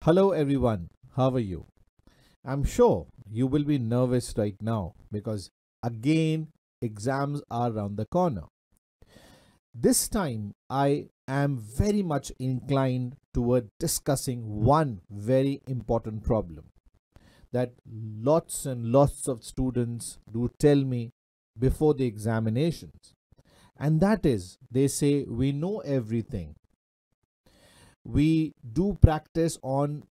Hello everyone, how are you? I'm sure you will be nervous right now because again exams are around the corner. This time I am very much inclined toward discussing one very important problem that lots and lots of students do tell me before the examinations. And that is, they say we know everything. We do practice on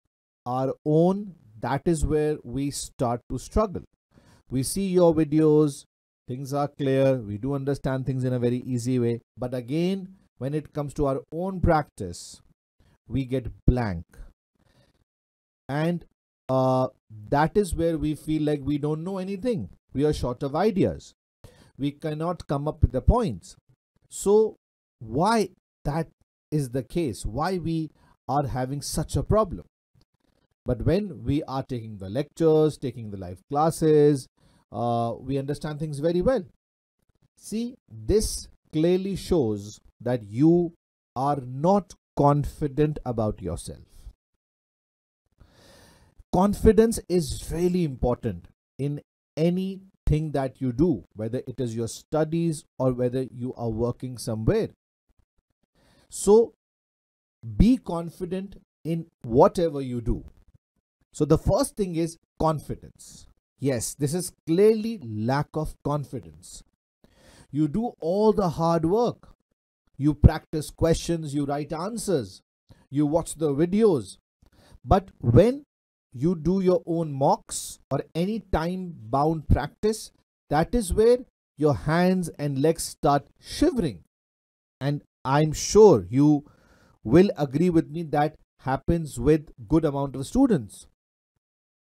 our own. That is where we start to struggle. We see your videos, things are clear, we do understand things in a very easy way, but again when it comes to our own practice we get blank, and that is where we feel like we don't know anything. We are short of ideas, we cannot come up with the points. So why that is the case, why we are having such a problem? But when we are taking the lectures, taking the live classes, we understand things very well. See, this clearly shows that you are not confident about yourself. Confidence is really important in anything that you do, whether it is your studies or whether you are working somewhere. So be confident in whatever you do. So the first thing is confidence. Yes, this is clearly lack of confidence. You do all the hard work. You practice questions, you write answers, you watch the videos. But when you do your own mocks or any time-bound practice, that is where your hands and legs start shivering. And I'm sure you will agree with me that happens with good amount of students.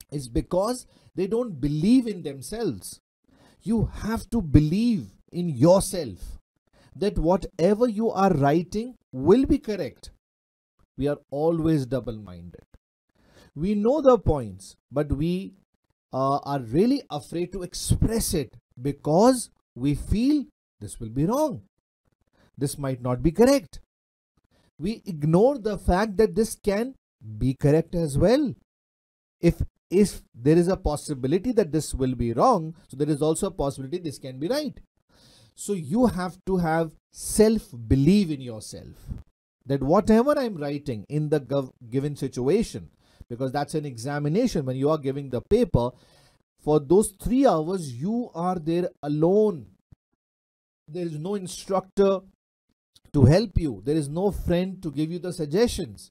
It's because they don't believe in themselves. You have to believe in yourself that whatever you are writing will be correct. We are always double-minded. We know the points, but we are really afraid to express it because we feel this will be wrong. This might not be correct. We ignore the fact that this can be correct as well. If there is a possibility that this will be wrong, so there is also a possibility this can be right. So you have to have self-belief in yourself that whatever I'm writing in the given situation, because that's an examination, when you are giving the paper, for those 3 hours you are there alone. There is no instructor to help you. There is no friend to give you the suggestions.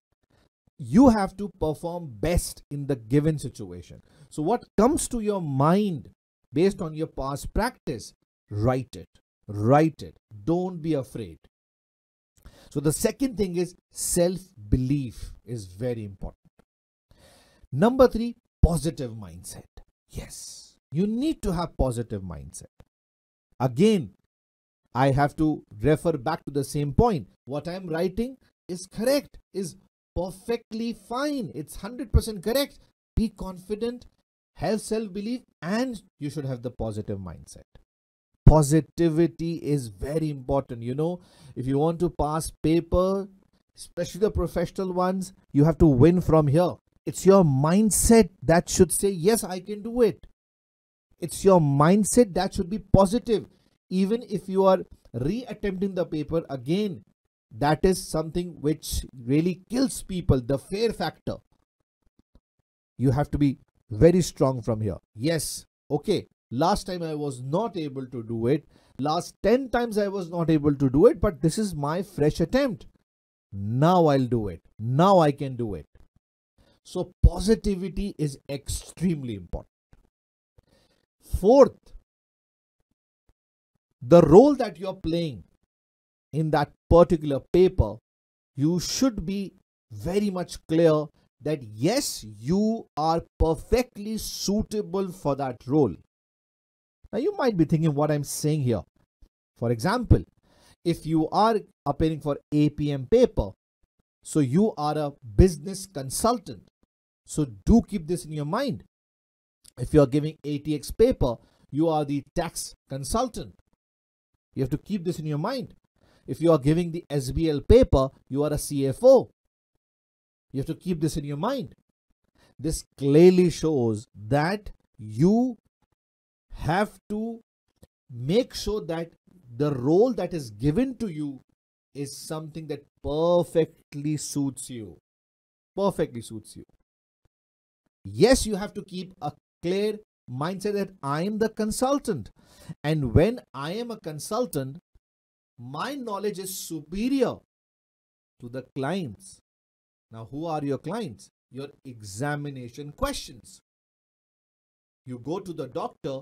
You have to perform best in the given situation. So what comes to your mind based on your past practice, write it. Write it. Don't be afraid. So the second thing is self-belief is very important. Number 3, positive mindset. Yes, you need to have positive mindset. Again, I have to refer back to the same point. What I'm writing is correct, is perfectly fine. It's 100% correct. Be confident, have self-belief, and you should have the positive mindset. Positivity is very important. You know, if you want to pass paper, especially the professional ones, you have to win from here. It's your mindset that should say, yes, I can do it. It's your mindset that should be positive. Even if you are re-attempting the paper again, that is something which really kills people, the fear factor. You have to be very strong from here. Yes, okay, last time I was not able to do it. Last 10 times I was not able to do it, but this is my fresh attempt. Now I'll do it. Now I can do it. So positivity is extremely important. Fourth, the role that you're playing in that particular paper, you should be very much clear that yes, you are perfectly suitable for that role. Now you might be thinking what I'm saying here. For example, if you are appearing for APM paper, so you are a business consultant. So do keep this in your mind. If you are giving ATX paper, you are the tax consultant. You have to keep this in your mind. If you are giving the SBL paper, you are a CFO. You have to keep this in your mind. This clearly shows that you have to make sure that the role that is given to you is something that perfectly suits you. Perfectly suits you. Yes, you have to keep a clear mindset that I am the consultant. And when I am a consultant, my knowledge is superior to the clients. Now, who are your clients? Your examination questions. You go to the doctor,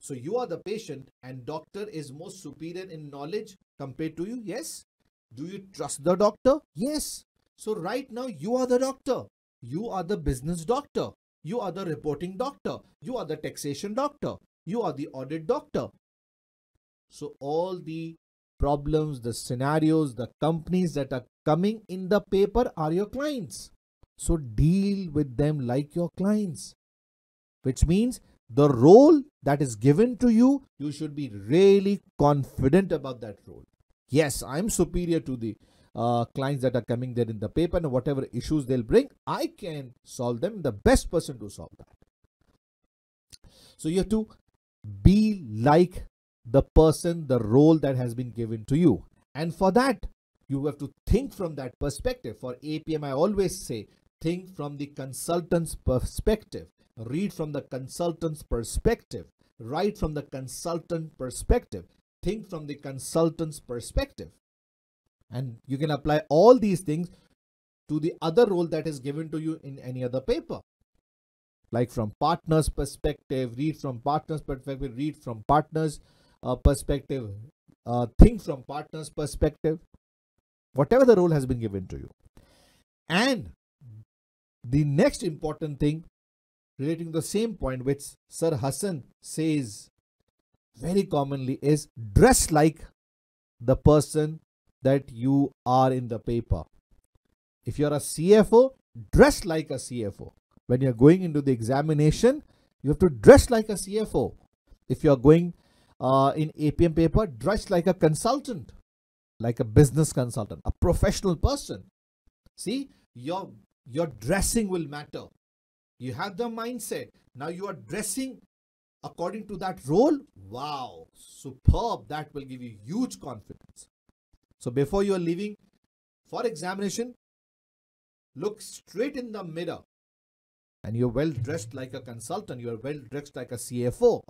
so you are the patient, and doctor is more superior in knowledge compared to you. Yes. Do you trust the doctor? Yes. So right now you are the doctor. You are the business doctor. You are the reporting doctor. You are the taxation doctor. You are the audit doctor. So all the problems, the scenarios, the companies that are coming in the paper are your clients. So deal with them like your clients, which means the role that is given to you, you should be really confident about that role. Yes, I'm superior to the clients that are coming there in the paper, and whatever issues they'll bring, I can solve them. The best person to solve that. So you have to be like the person, the role that has been given to you. And for that, you have to think from that perspective. For APM, I always say, think from the consultant's perspective. Read from the consultant's perspective. Write from the consultant perspective. Think from the consultant's perspective. And you can apply all these things to the other role that is given to you in any other paper. Like from partner's perspective, read from partner's perspective, read from partner's perspective, think from partner's perspective, whatever the role has been given to you. And the next important thing relating to the same point, which Sir Hassan says very commonly, is dress like the person that you are in the paper. If you're a CFO, dress like a CFO. When you're going into the examination, you have to dress like a CFO. If you're going in APM paper, dress like a consultant, like a business consultant, a professional person. See, your dressing will matter. You have the mindset. Now you are dressing according to that role. Wow, superb. That will give you huge confidence. So before you are leaving for examination, look straight in the mirror. And you're well dressed like a consultant. You're well dressed like a CFO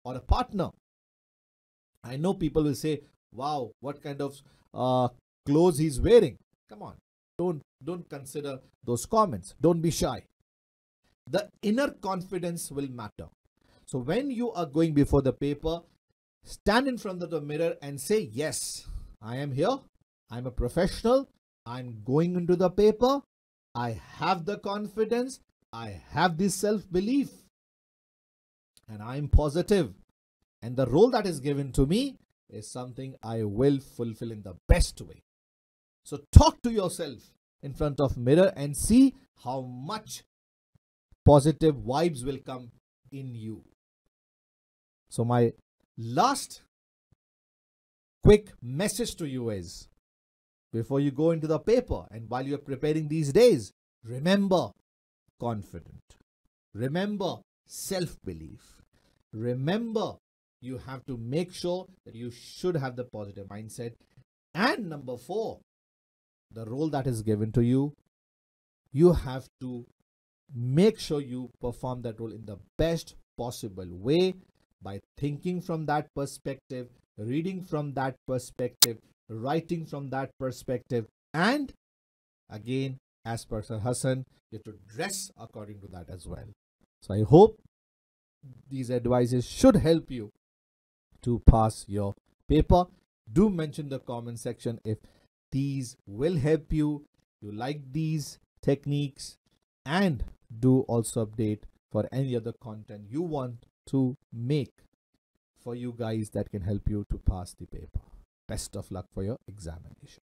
or a partner. I know people will say, wow, what kind of clothes he's wearing. Come on, don't consider those comments. Don't be shy. The inner confidence will matter. So when you are going before the paper, stand in front of the mirror and say, yes, I am here. I'm a professional. I'm going into the paper. I have the confidence. I have this self-belief. And I'm positive. And the role that is given to me is something I will fulfill in the best way. So talk to yourself in front of mirror and see how much positive vibes will come in you. So my last quick message to you is, before you go into the paper and while you're preparing these days, remember confident. Remember self-belief. Remember you have to make sure that you should have the positive mindset. And number 4, the role that is given to you, you have to make sure you perform that role in the best possible way by thinking from that perspective, reading from that perspective, writing from that perspective, and again, as per Sir Hassan, you have to dress according to that as well. So I hope these advices should help you to pass your paper. Do mention in the comment section if these will help you, you like these techniques, and do also update for any other content you want to make for you guys that can help you to pass the paper. Best of luck for your examinations.